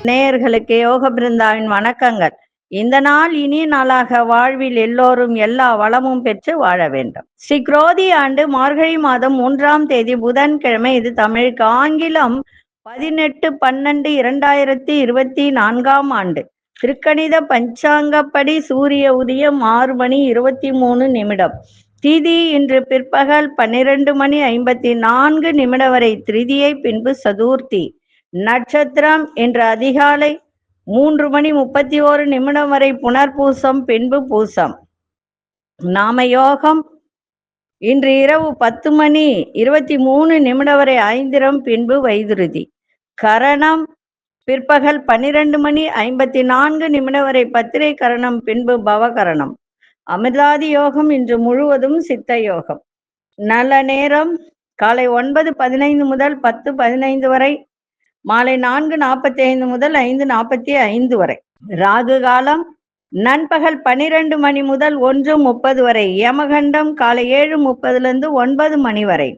நேயர்களுக்கு யோக பிருந்தாவின் வணக்கங்கள். இந்த நாள் இனிய நாளாக வாழ்வில் எல்லோரும் எல்லா வளமும் பெற்று வாழ வேண்டும். ஸ்ரீ குரோதி ஆண்டு மார்கழி மாதம் 3ஆம் தேதி புதன்கிழமை. இது தமிழுக்கு. ஆங்கிலம் 18/12/2024 ஆண்டு. திருக்கணித பஞ்சாங்கப்படி சூரிய உதயம் 6 மணி 23 நிமிடம். திதி இன்று பிற்பகல் 12:54 வரை திருதியை, பின்பு சதுர்த்தி. நட்சத்திரம் இன்று அதிகாலை 3:31 வரை புனர்பூசம், பின்பு பூசம். நாமயோகம் இன்று இரவு 10:23 வரை ஐந்திரம், பின்பு வைதுருதி. கரணம் பிற்பகல் 12:54 வரை பத்திரை கரணம், பின்பு பவகரணம். அமிர்தாதி யோகம் இன்று முழுவதும் சித்த யோகம். நல்ல நேரம் காலை 9:15 முதல் 10:15 வரை, மாலை 4:45 முதல் 5:45 வரை. ராகு காலம் நண்பகல் 12 மணி முதல் 1:30 வரை. யமகண்டம் காலை 7:30 9 மணி வரை.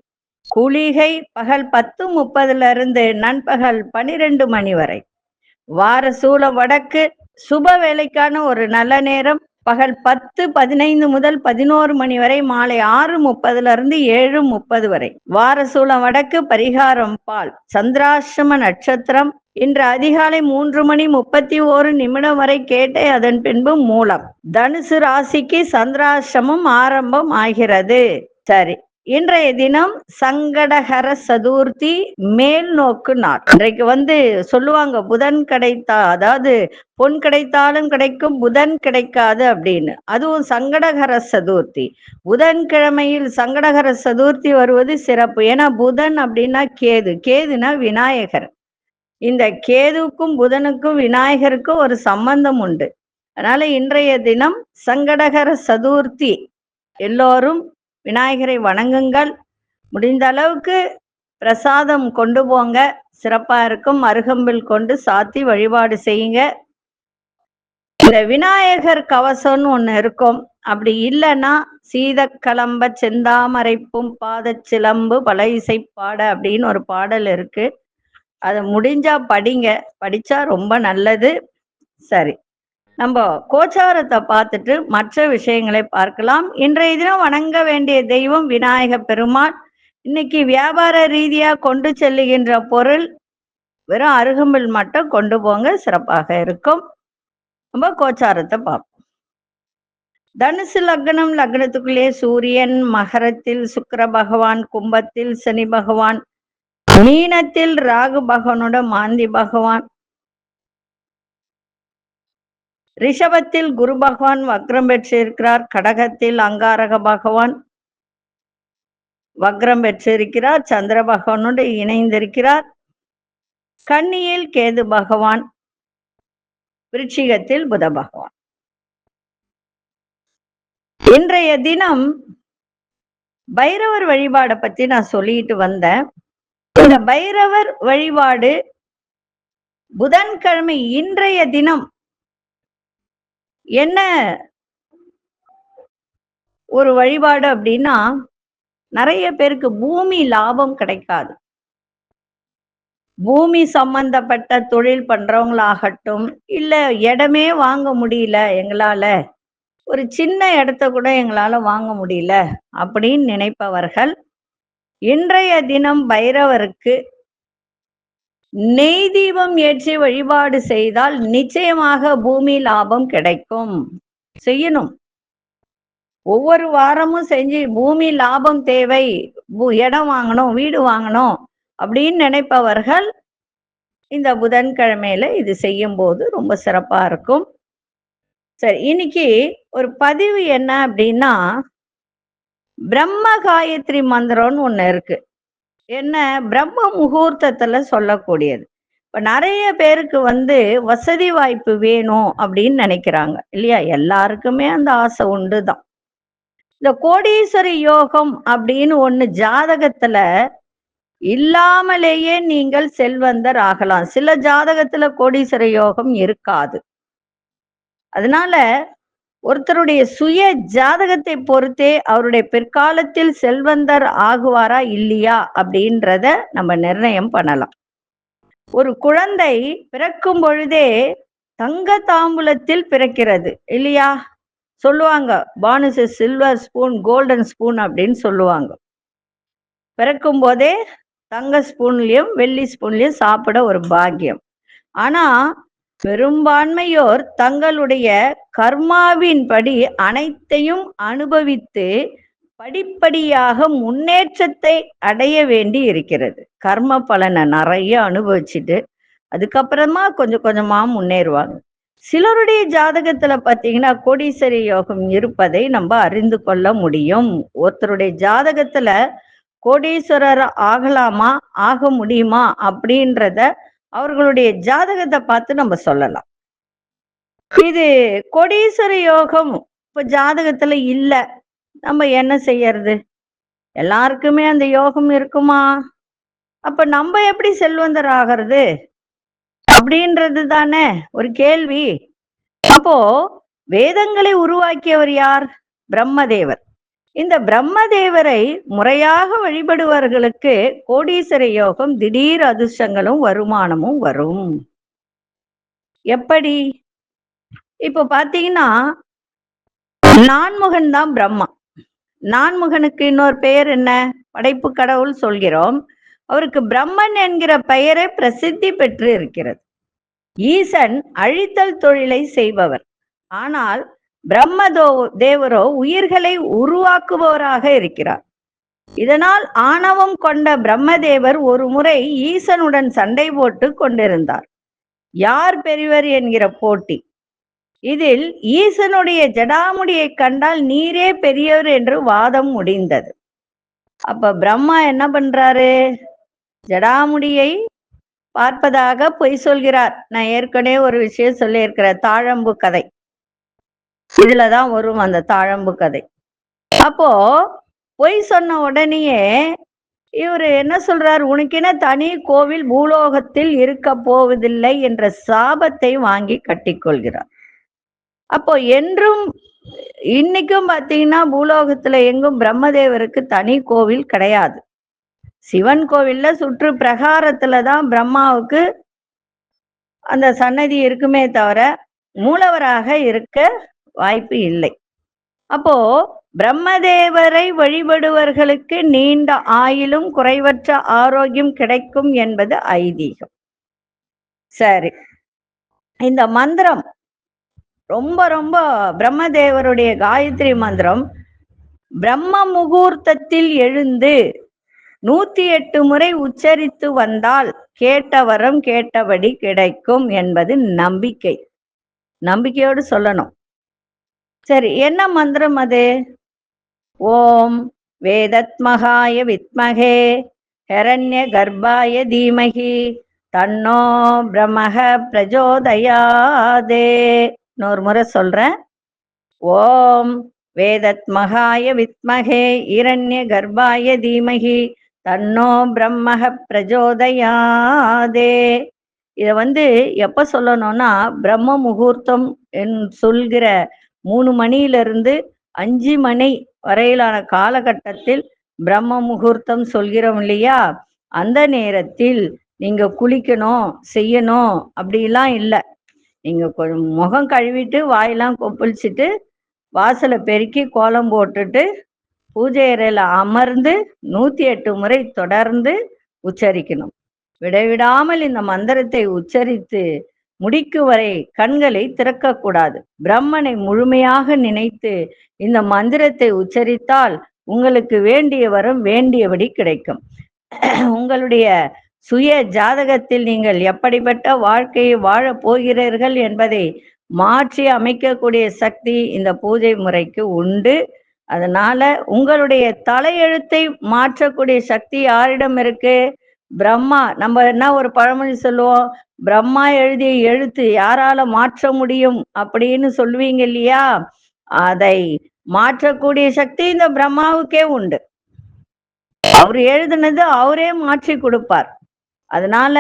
குளிகை பகல் 10:30 நண்பகல் 12 மணி வரை. வார சூலம் வடக்கு. சுப வேலைக்கான ஒரு நல்ல நேரம் பகல் 10:15 முதல் 11 மணி வரை, மாலை 6:30 7:30 வரை. வார சூலம் வடக்கு. பரிகாரம் பால். சந்திராசிரம நட்சத்திரம் இன்று அதிகாலை 3:31 வரை கேட்டை, அதன் பின்பு மூலம். தனுசு ராசிக்கு சந்திராசிரமம் ஆரம்பம் ஆகிறது. சரி, இன்றைய தினம் சங்கடஹர சதுர்த்தி, மேல் நோக்கு நாள். இன்றைக்கு சொல்லுவாங்க புதன் கிடைத்தா, அதாவது பொன் கிடைத்தாலும் கிடைக்கும், புதன் கிடைக்காது அப்படின்னு. அதுவும் சங்கடஹர சதுர்த்தி புதன்கிழமையில் சங்கடஹர சதுர்த்தி வருவது சிறப்பு. ஏன்னா புதன் அப்படின்னா கேது, கேதுனா விநாயகர். இந்த கேதுவுக்கும் புதனுக்கும் விநாயகருக்கும் ஒரு சம்பந்தம் உண்டு. அதனால இன்றைய தினம் சங்கடஹர சதுர்த்தி. எல்லோரும் விநாயகரை வணங்குங்கள். முடிந்த அளவுக்கு பிரசாதம் கொண்டு போங்க, சிறப்பா இருக்கும். அருகம்பில் கொண்டு சாத்தி வழிபாடு செய்யுங்க. இந்த விநாயகர் கவசம்னு ஒண்ணு இருக்கும். அப்படி இல்லைன்னா சீதக்கலம்ப செந்தாமரைப்பும் பாதச்சிலம்பு பல இசைப்பாட அப்படின்னு ஒரு பாடல் இருக்கு. அதை முடிஞ்சா படிங்க, படிச்சா ரொம்ப நல்லது. சரி, நம்ம கோச்சாரத்தை பார்த்துட்டு மற்ற விஷயங்களை பார்க்கலாம். இன்றைய தினம் வணங்க வேண்டிய தெய்வம் விநாயக பெருமாள். இன்னைக்கு வியாபார ரீதியா கொண்டு செல்லுகின்ற பொருள் வெறும் அருகம்பில் மட்டும் கொண்டு போங்க, சிறப்பாக இருக்கும். நம்ம கோச்சாரத்தை பார்ப்போம். தனுசு லக்னம். லக்னத்துக்குள்ளே சூரியன், மகரத்தில் சுக்கிர பகவான், கும்பத்தில் சனி பகவான், மீனத்தில் ராகு பகவானோட மாந்தி பகவான், ரிஷபத்தில் குரு பகவான் வக்ரம் பெற்றிருக்கிறார். கடகத்தில் அங்காரக பகவான் வக்ரம் பெற்றிருக்கிறார், சந்திர பகவானோடு இணைந்திருக்கிறார். கன்னியில் கேது பகவான், விருச்சிகத்தில் புத பகவான். இன்றைய தினம் பைரவர் வழிபாடை பத்தி நான் சொல்லிட்டு வந்தேன். இந்த பைரவர் வழிபாடு புதன்கிழமை இன்றைய தினம் என்ன ஒரு வழிபாடு அப்படின்னா, நிறைய பேருக்கு பூமி லாபம் கிடைக்காது. பூமி சம்பந்தப்பட்ட தொழில் பண்றவங்களாகட்டும், இல்ல இடமே வாங்க முடியல எங்களால, ஒரு சின்ன இடத்த கூட எங்களால வாங்க முடியல அப்படின்னு நினைப்பவர்கள் இன்றைய தினம் பைரவருக்கு நெய் தீபம் ஏற்றி வழிபாடு செய்தால் நிச்சயமாக பூமி லாபம் கிடைக்கும். செய்யணும். ஒவ்வொரு வாரமும் செஞ்சு பூமி லாபம் தேவை, இடம் வாங்கணும், வீடு வாங்கணும் அப்படின்னு நினைப்பவர்கள் இந்த புதன்கிழமையில இது செய்யும் போது ரொம்ப சிறப்பா இருக்கும். சரி, இன்னைக்கு ஒரு பதிவு என்ன அப்படின்னா, பிரம்ம காயத்ரி மந்திரம்னு ஒண்ணு இருக்கு. என்ன, பிரம்ம முகூர்த்தத்துல சொல்லக்கூடியது. இப்ப நிறைய பேருக்கு வசதி வாய்ப்பு வேணும் அப்படின்னு நினைக்கிறாங்க இல்லையா? எல்லாருக்குமே அந்த ஆசை உண்டுதான். இந்த கோடீஸ்வரி யோகம் அப்படின்னு ஒண்ணு ஜாதகத்துல இல்லாமலேயே நீங்கள் செல்வந்தர் ஆகலாம். சில ஜாதகத்துல கோடீஸ்வர யோகம் இருக்காது. அதனால ஒருத்தருடைய சுய ஜாதகத்தை பொறுத்தே அவருடைய பிற்காலத்தில் செல்வந்தர் ஆகுவாரா இல்லையா அப்படின்றத நம்ம நிர்ணயம் பண்ணலாம். ஒரு குழந்தை பிறக்கும் பொழுதே தங்க தாம்பூலத்தில் பிறக்கிறது இல்லையா? சொல்லுவாங்க, born is a silver spoon, golden spoon அப்படின்னு சொல்லுவாங்க. பிறக்கும் போதே தங்க ஸ்பூன்லயும் வெள்ளி ஸ்பூன்லயும் சாப்பிட ஒரு பாக்கியம். ஆனா பெரும்பான்மையோர் தங்களுடைய கர்மாவின் படி அனைத்தையும் அனுபவித்து படிப்படியாக முன்னேற்றத்தை அடைய வேண்டி இருக்கிறது. கர்ம பலனை நிறைய அனுபவிச்சுட்டு அதுக்கப்புறமா கொஞ்சம் கொஞ்சமா முன்னேறுவாங்க. சிலருடைய ஜாதகத்துல பாத்தீங்கன்னா கோடீஸ்வரி யோகம் இருப்பதை நம்ம அறிந்து கொள்ள முடியும். ஒருத்தருடைய ஜாதகத்துல கோடீஸ்வரர் ஆகலாமா, ஆக முடியுமா அப்படின்றத அவர்களுடைய ஜாதகத்தை பார்த்து நம்ம சொல்லலாம். இது கோடீஸ்வர யோகம் இப்ப ஜாதகத்துல இல்ல, நம்ம என்ன செய்யறது? எல்லாருக்குமே அந்த யோகம் இருக்குமா? அப்ப நம்ம எப்படி செல்வந்தர் ஆகிறது அப்படின்றது தானே ஒரு கேள்வி. அப்போ வேதங்களை உருவாக்கியவர் யார்? பிரம்மதேவர். இந்த பிரம்மதேவரை முறையாக வழிபடுவர்களுக்கு கோடீஸ்வர யோகம், திடீர் அதிர்ஷ்டங்களும் வருமானமும் வரும். எப்படி? இப்ப பாத்தீங்கன்னா நான்முகன் தான் பிரம்மா. நான்முகனுக்கு இன்னொரு பெயர் என்ன? படைப்பு கடவுள் சொல்கிறோம். அவருக்கு பிரம்மன் என்கிற பெயரை பிரசித்தி பெற்று இருக்கிறது. ஈசன் அழித்தல் தொழிலை செய்பவர். ஆனால் தேவரோ உயிர்களை உருவாக்குபவராக இருக்கிறார். இதனால் ஆணவம் கொண்ட பிரம்மதேவர் ஒரு முறை ஈசனுடன் சண்டை போட்டு கொண்டிருந்தார். யார் பெரியவர் என்கிற போட்டி. இதில் ஈசனுடைய ஜடாமுடியை கண்டால் நீரே பெரியவர் என்று வாதம் முடிந்தது. அப்ப பிரம்மா என்ன பண்றாரு? ஜடாமுடியை பார்ப்பதாக பொய் சொல்கிறார். நான் ஏற்கனவே ஒரு விஷயம் சொல்லியிருக்கிற தாழம்பு கதை, இதுலதான் வரும் அந்த தாழம்பு கதை. அப்போ பொய் சொன்ன உடனேயே இவரு என்ன சொல்றார்? உனக்கென தனி கோவில் பூலோகத்தில் இருக்க போவதில்லை என்ற சாபத்தை வாங்கி கட்டிக்கொள்கிறார். அப்போ என்றும் இன்னைக்கும் பாத்தீங்கன்னா பூலோகத்துல எங்கும் பிரம்மதேவருக்கு தனி கோவில் கிடையாது. சிவன் கோவில்ல சுற்று பிரகாரத்துலதான் பிரம்மாவுக்கு அந்த சன்னதி இருக்குமே தவிர மூலவராக இருக்க வாய்ப்பு இல்லை. அப்போ பிரம்மதேவரை வழிபடுவர்களுக்கு நீண்ட ஆயிலும் குறைவற்ற ஆரோக்கியம் கிடைக்கும் என்பது ஐதீகம். சரி, இந்த மந்திரம் ரொம்ப ரொம்ப பிரம்மதேவருடைய காயத்ரி மந்திரம் பிரம்ம முகூர்த்தத்தில் எழுந்து 108 முறை உச்சரித்து வந்தால் கேட்ட வரம் கேட்டபடி கிடைக்கும் என்பது நம்பிக்கை. நம்பிக்கையோடு சொல்லணும். சரி, என்ன மந்திரம் அது? ஓம் வேதத்மகாய வித்மகே ஹிரண்ய கர்ப்பாய தீமகி தன்னோ பிரம்மஹ பிரஜோதயாதே. இன்னொரு முறை சொல்றேன். ஓம் வேதத்மகாய வித்மகே ஹிரண்ய கர்ப்பாய தீமகி தன்னோ பிரம்மஹ பிரஜோதயாதே. இத எப்ப சொல்லணும்னா பிரம்ம முகூர்த்தம் சொல்கிற 3 மணியிலிருந்து 5 மணி வரையிலான காலகட்டத்தில் பிரம்ம முகூர்த்தம் சொல்கிறோம் இல்லையா? அந்த நேரத்தில் நீங்க குளிக்கணும், செய்யணும் அப்படிலாம் இல்லை. நீங்க கொஞ்சம் முகம் கழுவிட்டு வாயெல்லாம் கொப்பளிச்சுட்டு வாசலை பெருக்கி கோலம் போட்டுட்டு பூஜை அறையில அமர்ந்து 108 முறை தொடர்ந்து உச்சரிக்கணும். விடைவிடாமல் இந்த மந்திரத்தை உச்சரித்து முடிக்கும் வரை கண்களை திறக்கக்கூடாது. பிரம்மனை முழுமையாக நினைத்து இந்த மந்திரத்தை உச்சரித்தால் உங்களுக்கு வேண்டிய வரம் வேண்டியபடி கிடைக்கும். உங்களுடைய சுய ஜாதகத்தில் நீங்கள் எப்படிப்பட்ட வாழ்க்கையை வாழப் போகிறீர்கள் என்பதை மாற்றி அமைக்கக்கூடிய சக்தி இந்த பூஜை முறைக்கு உண்டு. அதனால உங்களுடைய தலையெழுத்தை மாற்றக்கூடிய சக்தி யாரிடம் இருக்கு? பிரம்மா. நம்ம என்ன ஒரு பழமொழி சொல்லுவோம், பிரம்மா எழுதிய எழுத்து யாரால மாற்ற முடியும் அப்படின்னு சொல்லுவீங்க இல்லையா? அதை மாற்றக்கூடிய சக்தி இந்த பிரம்மாவுக்கே உண்டு. அவர் எழுதுனது அவரே மாற்றி கொடுப்பார். அதனால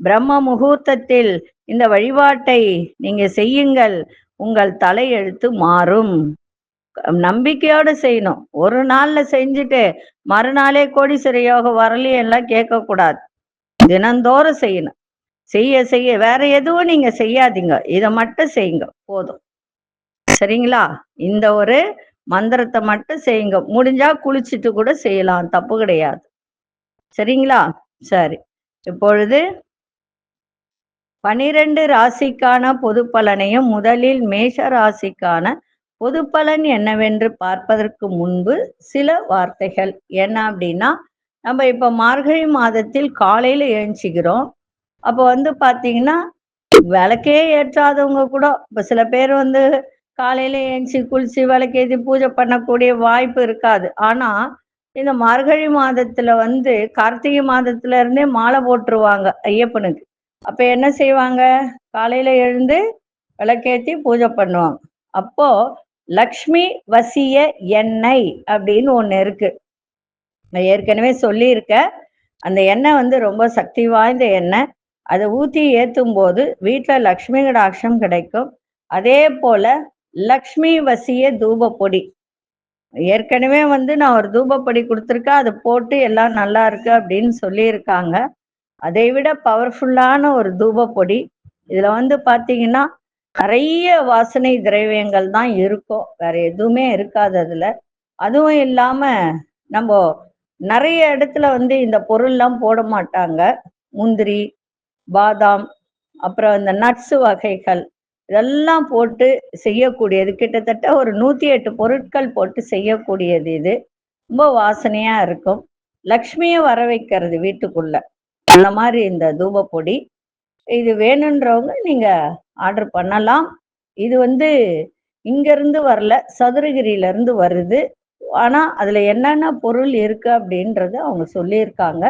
பிரம்ம முகூர்த்தத்தில் இந்த வழிபாட்டை நீங்க செய்யுங்கள். உங்கள் தலையெழுத்து மாறும். நம்பிக்கையோட செய்யணும். ஒரு நாள்ல செஞ்சுட்டு மறுநாளே கோடீஸ்வர யோகம் வரலையே எல்லாம் கேட்கக்கூடாது. தினந்தோறும் செய்யணும். செய்ய செய்ய வேற எதுவும் நீங்க செய்யாதீங்க. இதை மட்டும் செய்யுங்க போதும். சரிங்களா? இந்த ஒரு மந்திரத்தை மட்டும் செய்யுங்க. முடிஞ்சா குளிச்சுட்டு கூட செய்யலாம், தப்பு கிடையாது. சரிங்களா? சரி. இப்பொழுது 12 ராசிக்கான பொது பலனையும் முதலில் மேஷ ராசிக்கான பொது பலன் என்னவென்று பார்ப்பதற்கு முன்பு சில வார்த்தைகள். என்ன அப்படின்னா, நம்ம இப்ப மார்கழி மாதத்தில் காலையில எழுஞ்சிக்கிறோம். அப்போ பாத்தீங்கன்னா விளக்கே ஏற்றாதவங்க கூட இப்ப சில பேர் காலையில எழுந்துச்சு குளிச்சு விளக்கேத்தி பூஜை பண்ணக்கூடிய வாய்ப்பு இருக்காது. ஆனா இந்த மார்கழி மாதத்துல கார்த்திகை மாதத்துல இருந்தே மாலை போட்டுருவாங்க ஐயப்பனுக்கு. அப்ப என்ன செய்வாங்க? காலையில எழுந்து விளக்கேத்தி பூஜை பண்ணுவாங்க. அப்போ லக்ஷ்மி வசிய எண்ணெய் அப்படின்னு ஒண்ணு இருக்கு. நான் ஏற்கனவே சொல்லியிருக்கேன். அந்த எண்ணெய் ரொம்ப சக்தி வாய்ந்த எண்ணெய். அதை ஊத்தி ஏத்தும் போது வீட்டுல லக்ஷ்மி கடாட்சம் கிடைக்கும். அதே போல லக்ஷ்மி வசிய தூப பொடி ஏற்கனவே நான் ஒரு தூப பொடி கொடுத்துருக்கேன். அதை போட்டு எல்லாம் நல்லா இருக்கு அப்படின்னு சொல்லியிருக்காங்க. அதை விட பவர்ஃபுல்லான ஒரு தூப பொடி. இதுல பாத்தீங்கன்னா நிறைய வாசனை திரவியங்கள் தான் இருக்கும், வேற எதுவுமே இருக்காது அதுல. அதுவும் இல்லாம நம்ம நிறைய இடத்துல இந்த பொருள்லாம் போட மாட்டாங்க. முந்திரி, பாதாம், அப்புறம் இந்த நட்ஸ் வகைகள் இதெல்லாம் போட்டு செய்யக்கூடியது. கிட்டத்தட்ட ஒரு 108 பொருட்கள் போட்டு செய்யக்கூடியது. இது ரொம்ப வாசனையா இருக்கும். லக்ஷ்மியை வர வைக்கிறது வீட்டுக்குள்ள. அந்த மாதிரி இந்த தூப பொடி. இது வேணுன்றவங்க நீங்க ஆர்டர் பண்ணலாம். இது இங்க இருந்து வரல, சதுரகிரியில இருந்து வருது. ஆனா அதுல என்னென்ன பொருள் இருக்கு அப்படின்றது அவங்க சொல்லியிருக்காங்க.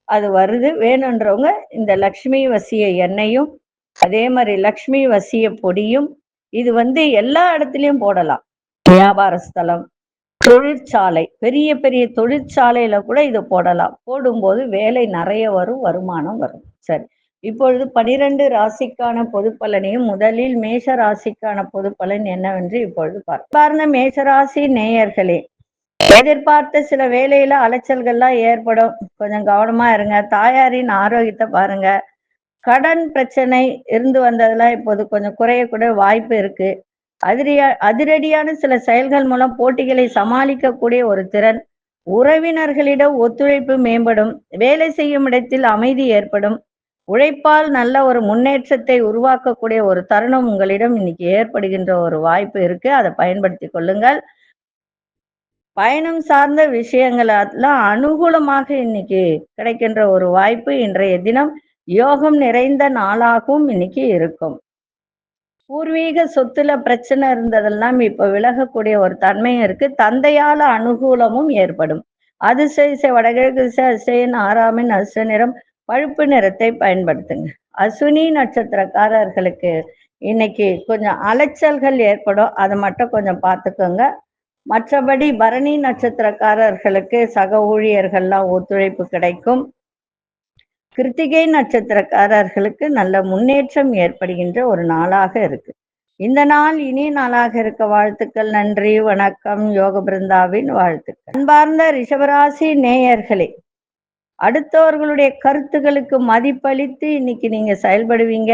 அது வருது. வேணுன்றவங்க இந்த லக்ஷ்மி வசிய எண்ணெயும் அதே மாதிரி லக்ஷ்மி வசிய பொடியும் இது எல்லா இடத்துலயும் போடலாம். வியாபார ஸ்தலம், தொழிற்சாலை, பெரிய பெரிய தொழிற்சாலையில கூட இது போடலாம். போடும்போது வேலை நிறைய வரும், வருமானம் வரும். சரி, இப்பொழுது 12 ராசிக்கான பொது பலனையும் முதலில் மேஷ ராசிக்கான பொது பலன் என்னவென்று இப்பொழுது பார்ப்பார்ந்த மேஷராசி நேயர்களே, எதிர்பார்த்த சில வேலையில அலைச்சல்கள்லாம் ஏற்படும். கொஞ்சம் கவனமா இருங்க. தாயாரின் ஆரோக்கியத்தை பாருங்க. கடன் பிரச்சனை இருந்து வந்ததெல்லாம் இப்போது கொஞ்சம் குறையக்கூட வாய்ப்பு இருக்கு. அதிரடியான சில செயல்கள் மூலம் போட்டிகளை சமாளிக்கக்கூடிய ஒரு திறன். உறவினர்களிடம் ஒத்துழைப்பு மேம்படும். வேலை செய்யும் இடத்தில் அமைதி ஏற்படும். உழைப்பால் நல்ல ஒரு முன்னேற்றத்தை உருவாக்கக்கூடிய ஒரு தருணம் உங்களிடம் இன்னைக்கு ஏற்படுகின்ற ஒரு வாய்ப்பு இருக்கு. அதை பயன்படுத்தி கொள்ளுங்கள். பயணம் சார்ந்த விஷயங்களெல்லாம் அனுகூலமாக இன்னைக்கு கிடைக்கின்ற ஒரு வாய்ப்பு. இன்றைய தினம் யோகம் நிறைந்த நாளாகவும் இன்னைக்கு இருக்கும். பூர்வீக சொத்துல பிரச்சனை இருந்ததெல்லாம் இப்ப விலகக்கூடிய ஒரு தன்மையும் இருக்கு. தந்தையால அனுகூலமும் ஏற்படும். அதிசய வடகிழக்கு திசை அதிசயன் 6ஆம் அதிர்ஷ்ட நிறம் பழுப்பு நிறத்தை பயன்படுத்துங்க. அஸ்வினி நட்சத்திரக்காரர்களுக்கு இன்னைக்கு கொஞ்சம் அலைச்சல்கள் ஏற்படும், அதை மட்டும் கொஞ்சம் பார்த்துக்கோங்க. மற்றபடி பரணி நட்சத்திரக்காரர்களுக்கு சக ஊழியர்கள்லாம் ஒத்துழைப்பு கிடைக்கும். கிருத்திகை நட்சத்திரக்காரர்களுக்கு நல்ல முன்னேற்றம் ஏற்படுகின்ற ஒரு நாளாக இருக்கு. இந்த நாள் இனிய நாளாக இருக்க வாழ்த்துக்கள். நன்றி, வணக்கம். யோக பிருந்தாவின் வாழ்த்துக்கள். அன்பார்ந்த ரிஷபராசி நேயர்களே, அடுத்தவர்களுடைய கருத்துக்களுக்கு மதிப்பளித்து இன்னைக்கு நீங்க செயல்படுவீங்க.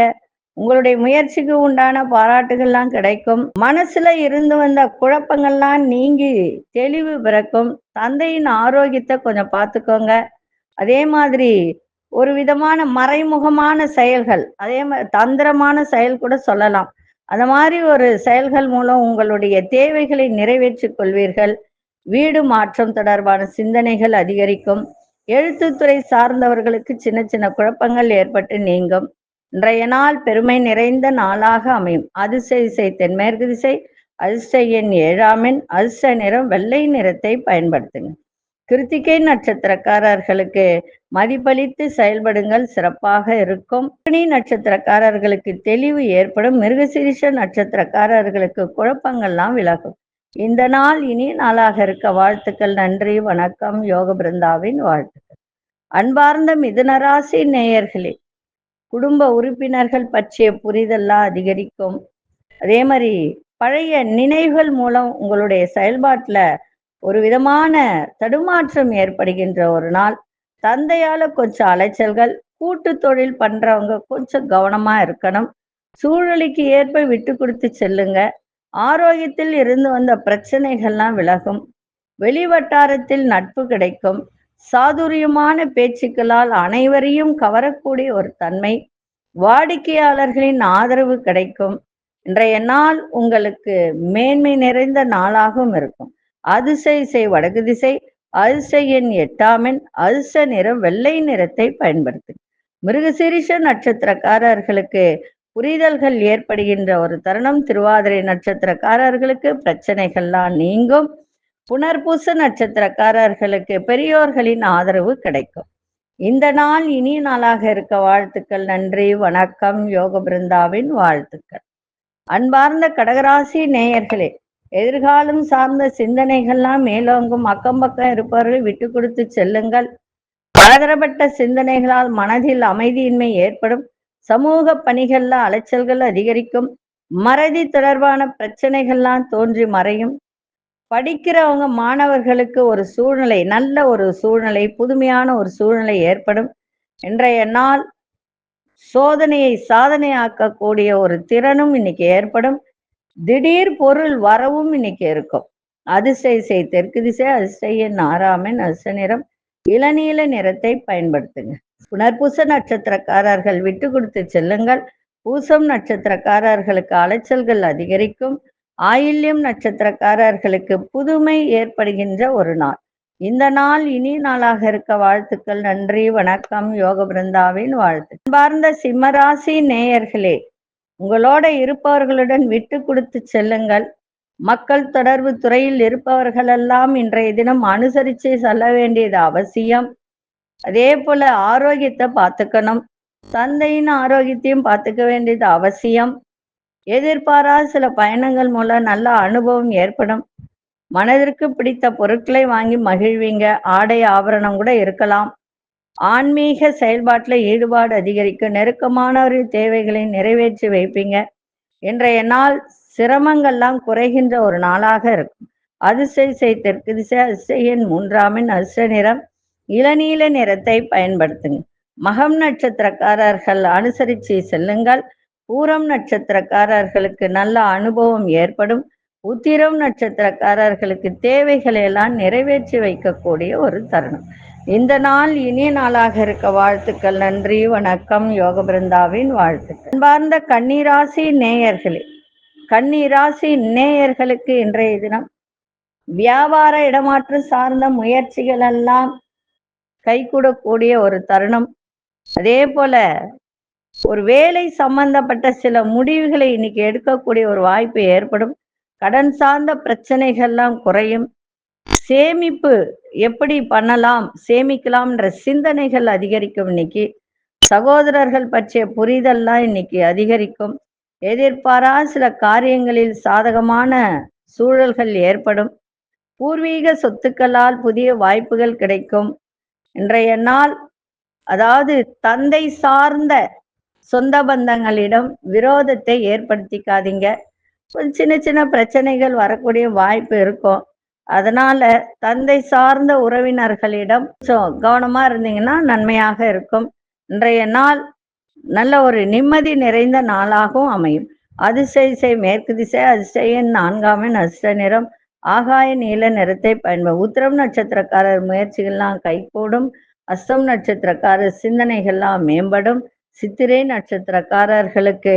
உங்களுடைய முயற்சிக்கு உண்டான பாராட்டுகள்லாம் கிடைக்கும். மனசுல இருந்து வந்த குழப்பங்கள்லாம் நீங்கி தெளிவு பிறக்கும். தந்தையின் ஆரோக்கியத்தை கொஞ்சம் பார்த்துக்கோங்க. அதே மாதிரி ஒரு விதமான மறைமுகமான செயல்கள், அதே மாதிரி தந்திரமான செயல் கூட சொல்லலாம். அந்த மாதிரி ஒரு செயல்கள் மூலம் உங்களுடைய தேவைகளை நிறைவேற்றிக் கொள்வீர்கள். வீடு மாற்றம் தொடர்பான சிந்தனைகள் அதிகரிக்கும். எழுத்துத்துறை சார்ந்தவர்களுக்கு சின்ன சின்ன குழப்பங்கள் ஏற்பட்டு நீங்கும். இன்றைய நாள் பெருமை நிறைந்த நாளாக அமையும். அதிர்ஷ்ட திசை தென்மேற்கு திசை. அதிர்ஷ்ட எண் 7ஆம் எண். அதிர்ஷ்ட நிறம் வெள்ளை நிறத்தை பயன்படுத்துங்க. கிருத்திகை நட்சத்திரக்காரர்களுக்கு மதிப்பளித்து செயல்படுங்கள், சிறப்பாக இருக்கும். அக்னி நட்சத்திரக்காரர்களுக்கு தெளிவு ஏற்படும். மிருகசீரிஷ நட்சத்திரக்காரர்களுக்கு குழப்பங்கள்லாம் விலகும். இந்த நாள் இனிய நாளாக இருக்க வாழ்த்துக்கள். நன்றி, வணக்கம். யோக பிருந்தாவின் வாழ்த்துக்கள். அன்பார்ந்த மிதுனராசி நேயர்களே, குடும்ப உறுப்பினர்கள் பற்றிய புரிதல்லாம் அதிகரிக்கும். அதே மாதிரி பழைய நினைவுகள் மூலம் உங்களுடைய செயல்பாட்டுல ஒரு விதமான தடுமாற்றம் ஏற்படுகின்ற ஒரு நாள். தந்தையால கொஞ்சம் அலைச்சல்கள். கூட்டு தொழில் பண்றவங்க கொஞ்சம் கவனமா இருக்கணும். சூழ்நிலைக்கு ஏற்ப விட்டு கொடுத்து செல்லுங்க. ஆரோக்கியத்தில் இருந்து வந்த பிரச்சனைகள்லாம் விலகும். வெளி வட்டாரத்தில் நட்பு கிடைக்கும். சாதுரியமான பேச்சுக்களால் அனைவரையும் கவரக்கூடிய ஒரு தன்மை. வாடிக்கையாளர்களின் ஆதரவு கிடைக்கும். இன்றைய நாள் உங்களுக்கு மேன்மை நிறைந்த நாளாகவும் இருக்கும். அதிசய வடக்கு திசை. அதிர்ஷ்ட எண் 8 அதிர்ஷ்ட நிறம் வெள்ளை நிறத்தை பயன்படுத்து. மிருகசீரிஷ நட்சத்திரக்காரர்களுக்கு புரிதல்கள் ஏற்படுகின்ற ஒரு தருணம். திருவாதிரை நட்சத்திரக்காரர்களுக்கு பிரச்சனைகள்லாம் நீங்கும். புனர்பூச நட்சத்திரக்காரர்களுக்கு பெரியோர்களின் ஆதரவு கிடைக்கும். இந்த நாள் இனிய நாளாக இருக்க வாழ்த்துக்கள். நன்றி, வணக்கம். யோக பிருந்தாவின் வாழ்த்துக்கள். அன்பார்ந்த கடகராசி நேயர்களே, எதிர்காலம் சார்ந்த சிந்தனைகள்லாம் மேலோங்கும். அக்கம் பக்கம் இருப்பவர்கள் விட்டு கொடுத்து செல்லுங்கள். பலதரப்பட்ட சிந்தனைகளால் மனதில் அமைதியின்மை ஏற்படும். சமூக பணிகள்ல அலைச்சல்கள் அதிகரிக்கும். மறதி தொடர்பான பிரச்சனைகள்லாம் தோன்றி மறையும். படிக்கிறவங்க மாணவர்களுக்கு ஒரு சூழ்நிலை, நல்ல ஒரு சூழ்நிலை, புதுமையான ஒரு சூழ்நிலை ஏற்படும். இன்றைய நாள் சோதனையை சாதனையாக்கக்கூடிய ஒரு திறனும் இன்னைக்கு ஏற்படும். திடீர் பொருள் வரவும் இன்னைக்கு இருக்கும். அதிசய தெற்கு திசை. அதிர்ஷ்ட எண் 6 அதிர்ஷ்ட நிறம் இளநீல நிறத்தை பயன்படுத்துங்க. புனர்பூச நட்சத்திரக்காரர்கள் விட்டு கொடுத்து செல்லுங்கள். பூசம் நட்சத்திரக்காரர்களுக்கு அலைச்சல்கள் அதிகரிக்கும். ஆயில்யம் நட்சத்திரக்காரர்களுக்கு புதுமை ஏற்படுகின்ற ஒரு நாள். இந்த நாள் இனிய நாளாக இருக்க வாழ்த்துக்கள். நன்றி, வணக்கம். யோக பிருந்தாவின் வாழ்த்து. அன்பார்ந்த சிம்மராசி நேயர்களே, உங்களோட இருப்பவர்களுடன் விட்டு கொடுத்து செல்லுங்கள். மக்கள் தொடர்பு துறையில் இருப்பவர்களெல்லாம் இன்றைய தினம் அனுசரித்து செல்ல வேண்டியது அவசியம். அதே போல ஆரோக்கியத்தை பார்த்துக்கணும். தந்தையின் ஆரோக்கியத்தையும் பார்த்துக்க வேண்டியது அவசியம். எதிர்பாராத சில பயணங்கள் மூலம் நல்ல அனுபவம் ஏற்படும். மனதிற்கு பிடித்த பொருட்களை வாங்கி மகிழ்வீங்க. ஆடை ஆபரணம் கூட இருக்கலாம். ஆன்மீக செயல்பாட்டில் ஈடுபாடு அதிகரிக்கும். நெருக்கமானவரின் தேவைகளை நிறைவேற்றி வைப்பீங்க. இன்றைய நாள் சிரமங்கள்லாம் குறைகின்ற ஒரு நாளாக இருக்கும். அதிசய தெற்கு திசை. அதிர்ஷ்ட எண் 3 அதிர்ஷ்ட நிறம் இளநீல நிறத்தை பயன்படுத்துங்க. மகம் நட்சத்திரக்காரர்கள் அனுசரித்து செல்லுங்கள். பூரம் நட்சத்திரக்காரர்களுக்கு நல்ல அனுபவம் ஏற்படும். உத்திரம் நட்சத்திரக்காரர்களுக்கு தேவைகளை எல்லாம் நிறைவேற்றி வைக்கக்கூடிய ஒரு தருணம். இந்த நாள் இனிய நாளாக இருக்க வாழ்த்துக்கள். நன்றி, வணக்கம். யோக பிருந்தாவின் வாழ்த்துக்கள். அன்பார்ந்த கன்னிராசி நேயர்களே, கன்னிராசி நேயர்களுக்கு இன்றைய தினம் வியாபார இடமாற்றம் சார்ந்த முயற்சிகள் எல்லாம் கைகூடக்கூடிய ஒரு தருணம். அதே போல ஒரு வேலை சம்பந்தப்பட்ட சில முடிவுகளை இன்னைக்கு எடுக்கக்கூடிய ஒரு வாய்ப்பு ஏற்படும். கடன் சார்ந்த பிரச்சனைகள்லாம் குறையும். சேமிப்பு எப்படி பண்ணலாம், சேமிக்கலாம்ன்ற சிந்தனைகள் அதிகரிக்கும். இன்னைக்கு சகோதரர்கள் பற்றிய புரிதல்லாம் இன்னைக்கு அதிகரிக்கும். எதிர்பாராத சில காரியங்களில் சாதகமான சூழல்கள் ஏற்படும். பூர்வீக சொத்துக்களால் புதிய வாய்ப்புகள் கிடைக்கும். இன்றைய நாள் அதாவது தந்தை சார்ந்த சொந்த பந்தங்களிடம் விரோதத்தை ஏற்படுத்திக்காதீங்க. சின்ன சின்ன பிரச்சனைகள் வரக்கூடிய வாய்ப்பு இருக்கும். அதனால தந்தை சார்ந்த உறவினர்களிடம் கொஞ்சம் கவனமா இருந்தீங்கன்னா நன்மையாக இருக்கும். இன்றைய நாள் நல்ல ஒரு நிம்மதி நிறைந்த நாளாகவும் அமையும். அதிசய மேற்கு திசை. அதிர்ஷ்ட எண் 4 அதிர்ஷ்ட நிறம் ஆகாய நீல நிறத்தை பயன்படும். உத்திரம் நட்சத்திரக்காரர் முயற்சிகள்லாம் கைகூடும். அஸ்தம் நட்சத்திரக்காரர் சிந்தனைகள்லாம் மேம்படும். சித்திரை நட்சத்திரக்காரர்களுக்கு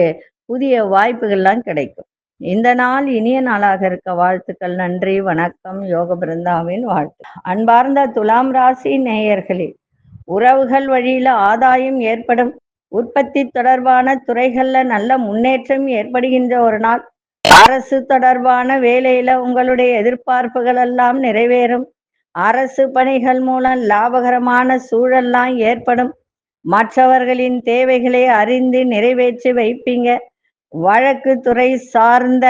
புதிய வாய்ப்புகள்லாம் கிடைக்கும். இந்த நாள் இனிய நாளாக இருக்க வாழ்த்துக்கள். நன்றி, வணக்கம். யோக பிருந்தாவின் வாழ்த்து. அன்பார்ந்த துலாம் ராசி நேயர்களே, உறவுகள் வழியில ஆதாயம் ஏற்படும். உற்பத்தி தொடர்பான துறைகள்ல நல்ல முன்னேற்றம் ஏற்படுகின்ற ஒரு நாள். அரசு தொடர்பான வேலையில உங்களுடைய எதிர்பார்ப்புகள் எல்லாம் நிறைவேறும். அரசு பணிகள் மூலம் லாபகரமான சூழல்லாம் ஏற்படும். மற்றவர்களின் தேவைகளை அறிந்து நிறைவேற்றி வைப்பீங்க. வழக்கு துறை சார்ந்த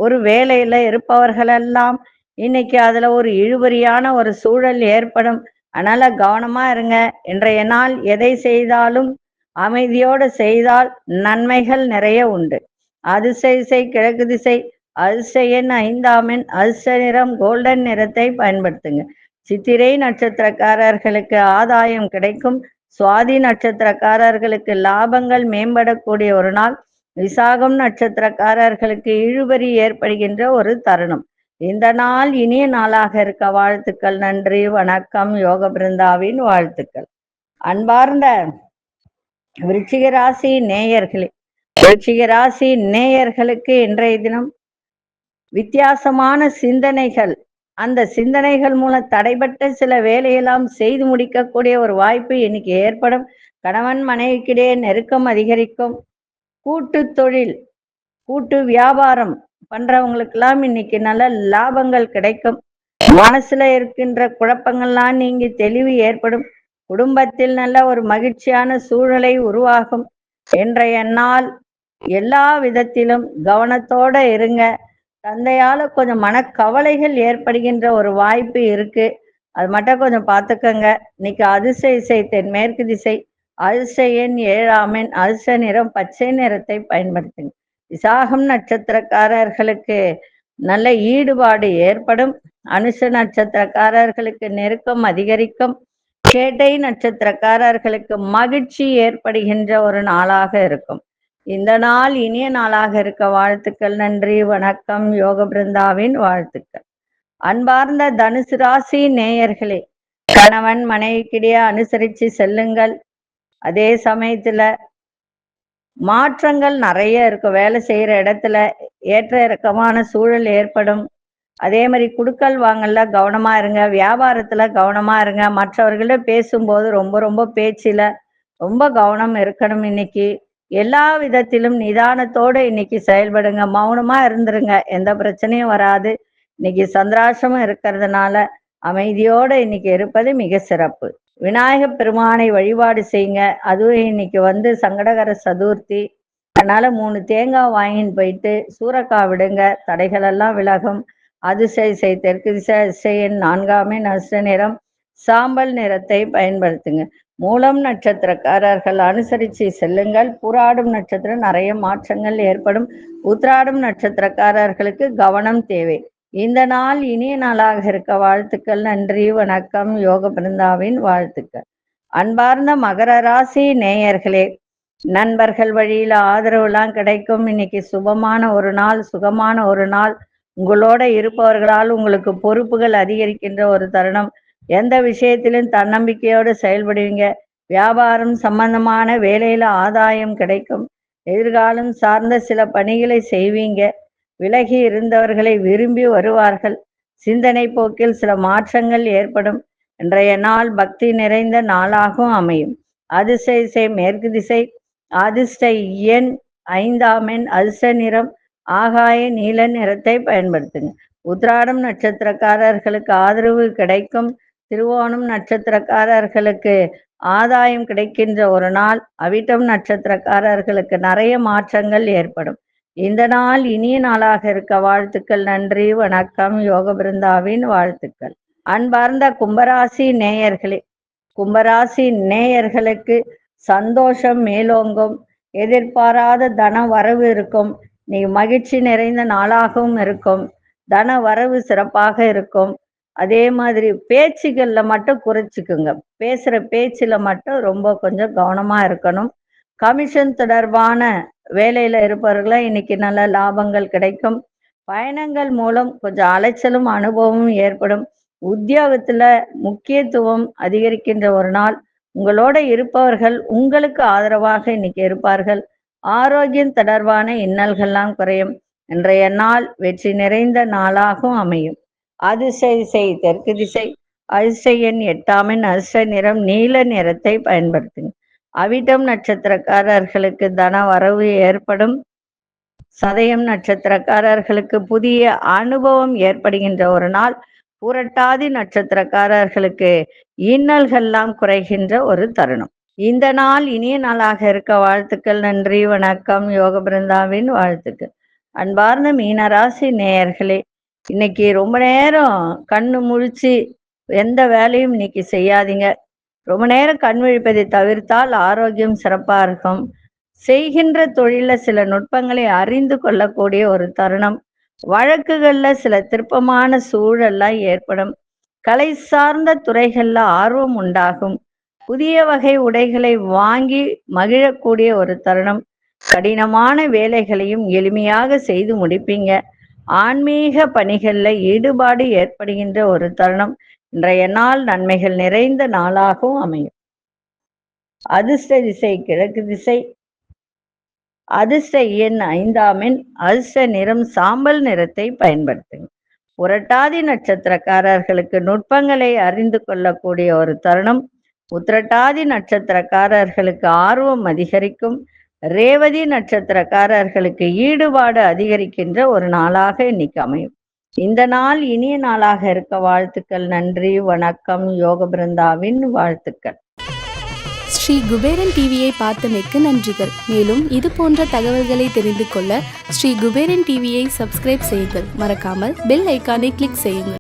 ஒரு வேலையில இருப்பவர்களெல்லாம் இன்னைக்கு அதுல ஒரு இழுபறியான ஒரு சூழல் ஏற்படும். அதனால கவனமா இருங்க. இன்றைய நாள் எதை செய்தாலும் அமைதியோடு செய்தால் நன்மைகள் நிறைய உண்டு. அதிர்ஷ்ட திசை கிழக்கு திசை. அதிர்ஷ்ட எண் 5ஆம் எண். அதிர்ஷ்ட நிறம் கோல்டன் நிறத்தை பயன்படுத்துங்க. சித்திரை நட்சத்திரக்காரர்களுக்கு ஆதாயம் கிடைக்கும். சுவாதி நட்சத்திரக்காரர்களுக்கு லாபங்கள் மேம்படக்கூடிய ஒரு நாள். விசாகம் நட்சத்திரக்காரர்களுக்கு இழுபறி ஏற்படுகின்ற ஒரு தருணம். இந்த நாள் இனிய நாளாக இருக்க வாழ்த்துக்கள். நன்றி, வணக்கம். யோக பிருந்தாவின் வாழ்த்துக்கள். அன்பார்ந்த விருச்சிக ராசி நேயர்களே, விருச்சிக ராசி நேயர்களுக்கு இன்றைய தினம் வித்தியாசமான சிந்தனைகள், அந்த சிந்தனைகள் மூலம் தடைபட்ட சில வேலையெல்லாம் செய்து முடிக்கக்கூடிய ஒரு வாய்ப்பு இன்னைக்கு ஏற்படும். கணவன் மனைவிக்கிடையே நெருக்கம் அதிகரிக்கும். கூட்டு தொழில், கூட்டு வியாபாரம் பண்றவங்களுக்கெல்லாம் இன்னைக்கு நல்ல லாபங்கள் கிடைக்கும். மனசுல இருக்கின்ற குழப்பங்கள்லாம் நீங்கி தெளிவு ஏற்படும். குடும்பத்தில் நல்ல ஒரு மகிழ்ச்சியான சூழ்நிலை உருவாகும். இன்றைய நாள் எல்லா விதத்திலும் கவனத்தோட இருங்க. தந்தையால கொஞ்சம் மனக்கவலைகள் ஏற்படுகின்ற ஒரு வாய்ப்பு இருக்கு. அது மட்டும் கொஞ்சம் பார்த்துக்கங்க. இன்னைக்கு அதிர்ஷ்ட திசை தென்மேற்கு திசை. அதிர்ஷ்ட எண் 7ஆம் எண். அதிர்ஷ்ட நிறம் பச்சை நிறத்தை பயன்படுத்துங்க. விசாகம் நட்சத்திரக்காரர்களுக்கு நல்ல ஈடுபாடு ஏற்படும். அனுஷ நட்சத்திரக்காரர்களுக்கு நெருக்கம் அதிகரிக்கும். கேட்டை நட்சத்திரக்காரர்களுக்கு மகிழ்ச்சி ஏற்படுகின்ற ஒரு நாளாக இருக்கும். இந்த நாள் இனிய நாளாக இருக்க வாழ்த்துக்கள். நன்றி, வணக்கம். யோக பிருந்தாவின் வாழ்த்துக்கள். அன்பார்ந்த தனுசு ராசி நேயர்களே, கணவன் மனைவிக்கிடையே அனுசரித்து செல்லுங்கள். அதே சமயத்துல மாற்றங்கள் நிறைய இருக்கும். வேலை செய்யற இடத்துல ஏற்ற இறக்கமான சூழல் ஏற்படும். அதே மாதிரி குடுக்கல் வாங்கல கவனமா இருங்க. வியாபாரத்துல கவனமா இருங்க. மற்றவர்கள பேசும்போது ரொம்ப ரொம்ப பேச்சில ரொம்ப கவனம் இருக்கணும். இன்னைக்கு எல்லா விதத்திலும் நிதானத்தோட இன்னைக்கு செயல்படுங்க. மௌனமா இருந்துருங்க. எந்த பிரச்சனையும் வராது. இன்னைக்கு சந்திராசிரமம் இருக்கிறதுனால அமைதியோட இன்னைக்கு இருப்பது மிக சிறப்பு. விநாயக பெருமானை வழிபாடு செய்யுங்க. அதுவும் இன்னைக்கு சங்கடகர சதுர்த்தி, அதனால 3 தேங்காய் வாங்கின்னு போயிட்டு சூறக்காய் விடுங்க. தடைகள் எல்லாம் விலகும். அதிர்ஷ்ட திசை தெற்கு திசை. அதிர்ஷ்ட எண் 4ஆம் எண். அதிர்ஷ்ட நிறம் சாம்பல் நிறத்தை பயன்படுத்துங்க. மூலம் நட்சத்திரக்காரர்கள் அனுசரித்து செல்லுங்கள். புராடும் நட்சத்திரம் நிறைய மாற்றங்கள் ஏற்படும். உத்திராடும் நட்சத்திரக்காரர்களுக்கு கவனம் தேவை. இந்த நாள் இனிய நாளாக இருக்க வாழ்த்துக்கள். நன்றி, வணக்கம். யோக பிருந்தாவின் வாழ்த்துக்கள். அன்பார்ந்த மகர ராசி நேயர்களே, நண்பர்கள் வழியில ஆதரவுலாம் கிடைக்கும். இன்னைக்கு சுபமான ஒரு நாள், சுகமான ஒரு நாள். உங்களோட இருப்பவர்களால் உங்களுக்கு பொறுப்புகள் அதிகரிக்கின்ற ஒரு தருணம். எந்த விஷயத்திலும் தன்னம்பிக்கையோடு செயல்படுவீங்க. வியாபாரம் சம்பந்தமான வேலையில ஆதாயம் கிடைக்கும். எதிர்காலம் சார்ந்த சில பணிகளை செய்வீங்க. விலகி இருந்தவர்களை விரும்பி வருவார்கள். சிந்தனை போக்கில் சில மாற்றங்கள் ஏற்படும். இன்றைய நாள் பக்தி நிறைந்த நாளாகவும் அமையும். அதிர்ஷ்ட திசை மேற்கு திசை. அதிர்ஷ்ட எண் 5ஆம் எண். அதிர்ஷ்ட நிறம் ஆகாய நீல நிறத்தை பயன்படுத்துங்க. உத்திராடம் நட்சத்திரக்காரர்களுக்கு ஆதரவு கிடைக்கும். திருவோணம் நட்சத்திரக்காரர்களுக்கு ஆதாயம் கிடைக்கின்ற ஒரு நாள். அவிட்டம் நட்சத்திரக்காரர்களுக்கு நிறைய மாற்றங்கள் ஏற்படும். இந்த நாள் இனிய நாளாக இருக்க வாழ்த்துக்கள். நன்றி, வணக்கம். யோக பிருந்தாவின் வாழ்த்துக்கள். அன்பார்ந்த கும்பராசி நேயர்களே, கும்பராசி நேயர்களுக்கு சந்தோஷம் மேலோங்கும். எதிர்பாராத தன வரவு இருக்கும். நீ மகிழ்ச்சி நிறைந்த நாளாகவும் இருக்கும். தன வரவு சிறப்பாக இருக்கும். அதே மாதிரி பேச்சுகள்ல மட்டும் குறைச்சிக்குங்க. பேசுற பேச்சுல மட்டும் ரொம்ப கொஞ்சம் கவனமா இருக்கணும். கமிஷன் தொடர்பான வேலையில இருப்பவர்கள இன்னைக்கு நல்ல லாபங்கள் கிடைக்கும். பயணங்கள் மூலம் கொஞ்சம் அலைச்சலும் அனுபவமும் ஏற்படும். உத்தியோகத்துல முக்கியத்துவம் அதிகரிக்கின்ற ஒரு நாள். உங்களோட இருப்பவர்கள் உங்களுக்கு ஆதரவாக இன்னைக்கு இருப்பார்கள். ஆரோக்கியம் தொடர்பான இன்னல்கள்லாம் குறையும். இன்றைய நாள் வெற்றி நிறைந்த நாளாகவும் அமையும். அதிர்ஷ்ட திசை தெற்கு திசை. அதிர்ஷ்ட எண் 8ஆம் எண். அதிர்ஷ்ட நிறம் நீல நிறத்தை பயன்படுத்துங்க. அவிட்டம் நட்சத்திரக்காரர்களுக்கு தன வரவு ஏற்படும். சதயம் நட்சத்திரக்காரர்களுக்கு புதிய அனுபவம் ஏற்படுகின்ற ஒரு நாள். புரட்டாதி நட்சத்திரக்காரர்களுக்கு இன்னல்கள்லாம் குறைகின்ற ஒரு தருணம். இந்த நாள் இனிய நாளாக இருக்க வாழ்த்துக்கள். நன்றி, வணக்கம். யோக பிருந்தாவின் வாழ்த்துக்கள். அன்பார்ந்த மீனராசி நேயர்களே, இன்னைக்கு ரொம்ப நேரம் கண்ணு முழிச்சு எந்த வேலையும் இன்னைக்கு செய்யாதீங்க. ரொம்ப நேரம் கண் விழிப்பதை தவிர்த்தால் ஆரோக்கியம் சிறப்பா இருக்கும். செய்கின்ற தொழில சில நுட்பங்களை அறிந்து கொள்ளக்கூடிய ஒரு தருணம். வழக்குகள்ல சில திருப்பமான சூழல்லாம் ஏற்படும். கலை சார்ந்த துறைகள்ல ஆர்வம் உண்டாகும். புதிய வகை உடைகளை வாங்கி மகிழக்கூடிய ஒரு தருணம். கடினமான வேலைகளையும் எளிமையாக செய்து முடிப்பீங்க. ஆன்மீக பணிகள்ல ஈடுபாடு ஏற்படுகின்ற ஒரு தருணம். இன்றைய நாள் நன்மைகள் நிறைந்த நாளாகவும் அமையும். அதிர்ஷ்ட திசை கிழக்கு திசை. அதிர்ஷ்ட எண் 5ஆம் எண். அதிர்ஷ்ட நிறம் சாம்பல் நிறத்தை பயன்படுத்துங்க. புரட்டாதி நட்சத்திரக்காரர்களுக்கு நுட்பங்களை அறிந்து கொள்ளக்கூடிய ஒரு தருணம். உத்திரட்டாதி நட்சத்திரக்காரர்களுக்கு ஆர்வம் அதிகரிக்கும். ரேவதி நட்சத்திரக்காரர்களுக்கு ஈடுபாடு அதிகரிக்கின்ற ஒரு நாளாக இன்னைக்கு அமையும். இந்த நாள் இனிய நாளாக இருக்க வாழ்த்துக்கள். நன்றி, வணக்கம். யோக பிருந்தாவின் வாழ்த்துக்கள். ஸ்ரீ குபேரன் டிவியை பார்த்தமைக்கு நன்றிகள். மேலும் இது போன்ற தகவல்களை தெரிந்து கொள்ள ஸ்ரீ குபேரன் டிவியை சப்ஸ்கிரைப் செய்யுங்கள். மறக்காமல் பெல் ஐக்கானை கிளிக் செய்யுங்கள்.